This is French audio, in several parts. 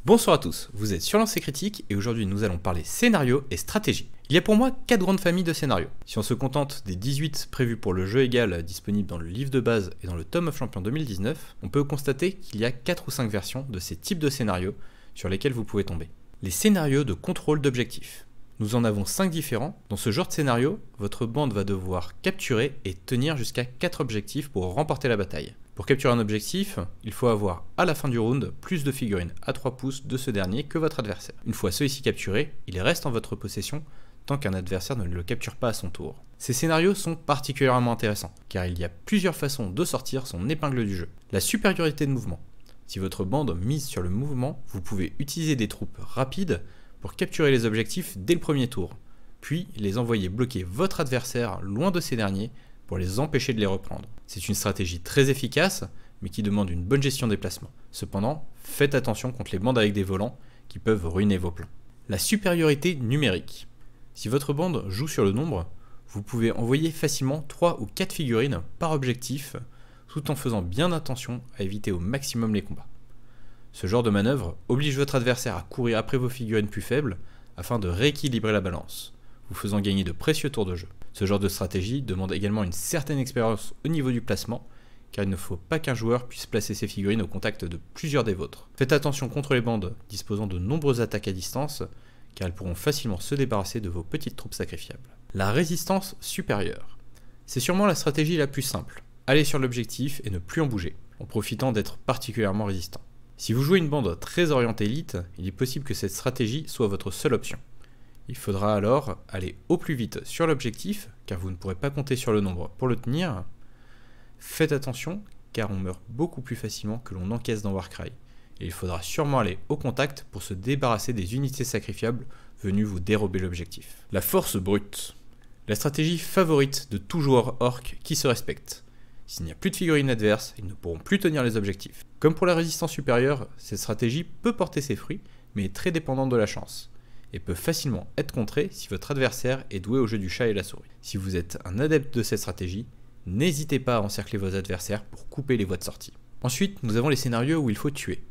Bonsoir à tous, vous êtes sur Lancer Critique et aujourd'hui nous allons parler scénario et stratégie. Il y a pour moi 4 grandes familles de scénarios. Si on se contente des 18 prévus pour le jeu égal disponibles dans le livre de base et dans le Tome of Champions 2019, on peut constater qu'il y a 4 ou 5 versions de ces types de scénarios sur lesquels vous pouvez tomber. Les scénarios de contrôle d'objectifs. Nous en avons 5 différents. Dans ce genre de scénario, votre bande va devoir capturer et tenir jusqu'à 4 objectifs pour remporter la bataille. Pour capturer un objectif, il faut avoir à la fin du round plus de figurines à 3 pouces de ce dernier que votre adversaire. Une fois ceux-ci capturés, ils restent en votre possession tant qu'un adversaire ne le capture pas à son tour. Ces scénarios sont particulièrement intéressants car il y a plusieurs façons de sortir son épingle du jeu. La supériorité de mouvement. Si votre bande mise sur le mouvement, vous pouvez utiliser des troupes rapides pour capturer les objectifs dès le premier tour, puis les envoyer bloquer votre adversaire loin de ces derniers pour les empêcher de les reprendre. C'est une stratégie très efficace, mais qui demande une bonne gestion des placements. Cependant, faites attention contre les bandes avec des volants qui peuvent ruiner vos plans. La supériorité numérique. Si votre bande joue sur le nombre, vous pouvez envoyer facilement 3 ou 4 figurines par objectif, tout en faisant bien attention à éviter au maximum les combats. Ce genre de manœuvre oblige votre adversaire à courir après vos figurines plus faibles afin de rééquilibrer la balance, vous faisant gagner de précieux tours de jeu. Ce genre de stratégie demande également une certaine expérience au niveau du placement, car il ne faut pas qu'un joueur puisse placer ses figurines au contact de plusieurs des vôtres. Faites attention contre les bandes disposant de nombreuses attaques à distance, car elles pourront facilement se débarrasser de vos petites troupes sacrifiables. La résistance supérieure. C'est sûrement la stratégie la plus simple. Aller sur l'objectif et ne plus en bouger, en profitant d'être particulièrement résistant. Si vous jouez une bande très orientée élite, il est possible que cette stratégie soit votre seule option. Il faudra alors aller au plus vite sur l'objectif, car vous ne pourrez pas compter sur le nombre pour le tenir. Faites attention, car on meurt beaucoup plus facilement que l'on encaisse dans Warcry, et il faudra sûrement aller au contact pour se débarrasser des unités sacrifiables venues vous dérober l'objectif. La force brute. La stratégie favorite de tout joueur orc qui se respecte. S'il n'y a plus de figurines adverses, ils ne pourront plus tenir les objectifs. Comme pour la résistance supérieure, cette stratégie peut porter ses fruits, mais est très dépendante de la chance, et peut facilement être contrée si votre adversaire est doué au jeu du chat et la souris. Si vous êtes un adepte de cette stratégie, n'hésitez pas à encercler vos adversaires pour couper les voies de sortie. Ensuite, nous avons les scénarios où il faut tuer.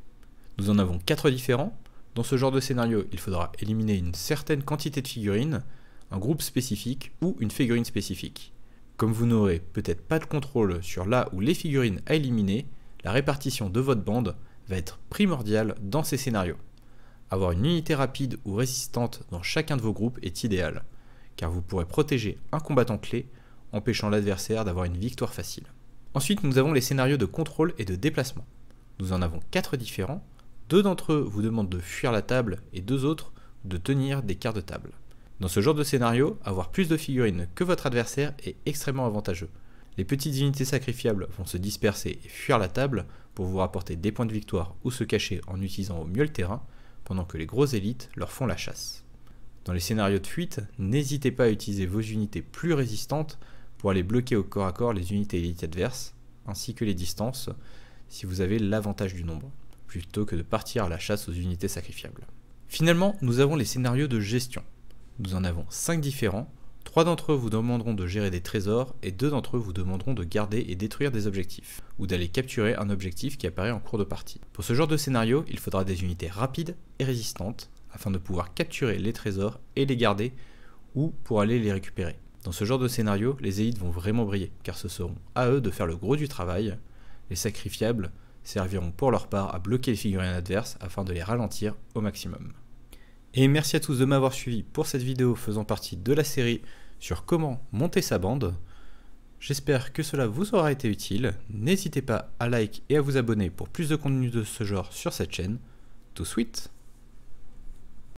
Nous en avons 4 différents. Dans ce genre de scénario, il faudra éliminer une certaine quantité de figurines, un groupe spécifique ou une figurine spécifique. Comme vous n'aurez peut-être pas de contrôle sur là où les figurines à éliminer, la répartition de votre bande va être primordiale dans ces scénarios. Avoir une unité rapide ou résistante dans chacun de vos groupes est idéal, car vous pourrez protéger un combattant clé, empêchant l'adversaire d'avoir une victoire facile. Ensuite, nous avons les scénarios de contrôle et de déplacement. Nous en avons 4 différents, 2 d'entre eux vous demandent de fuir la table et 2 autres de tenir des quarts de table. Dans ce genre de scénario, avoir plus de figurines que votre adversaire est extrêmement avantageux. Les petites unités sacrifiables vont se disperser et fuir la table pour vous rapporter des points de victoire ou se cacher en utilisant au mieux le terrain, pendant que les grosses élites leur font la chasse. Dans les scénarios de fuite, n'hésitez pas à utiliser vos unités plus résistantes pour aller bloquer au corps à corps les unités élites adverses, ainsi que les distances, si vous avez l'avantage du nombre, plutôt que de partir à la chasse aux unités sacrifiables. Finalement, nous avons les scénarios de gestion. Nous en avons 5 différents, 3 d'entre eux vous demanderont de gérer des trésors et 2 d'entre eux vous demanderont de garder et détruire des objectifs, ou d'aller capturer un objectif qui apparaît en cours de partie. Pour ce genre de scénario, il faudra des unités rapides et résistantes, afin de pouvoir capturer les trésors et les garder, ou pour aller les récupérer. Dans ce genre de scénario, les élites vont vraiment briller, car ce seront à eux de faire le gros du travail. Les sacrifiables serviront pour leur part à bloquer les figurines adverses afin de les ralentir au maximum. Et merci à tous de m'avoir suivi pour cette vidéo faisant partie de la série sur comment monter sa bande. J'espère que cela vous aura été utile. N'hésitez pas à like et à vous abonner pour plus de contenu de ce genre sur cette chaîne. Tout sweet!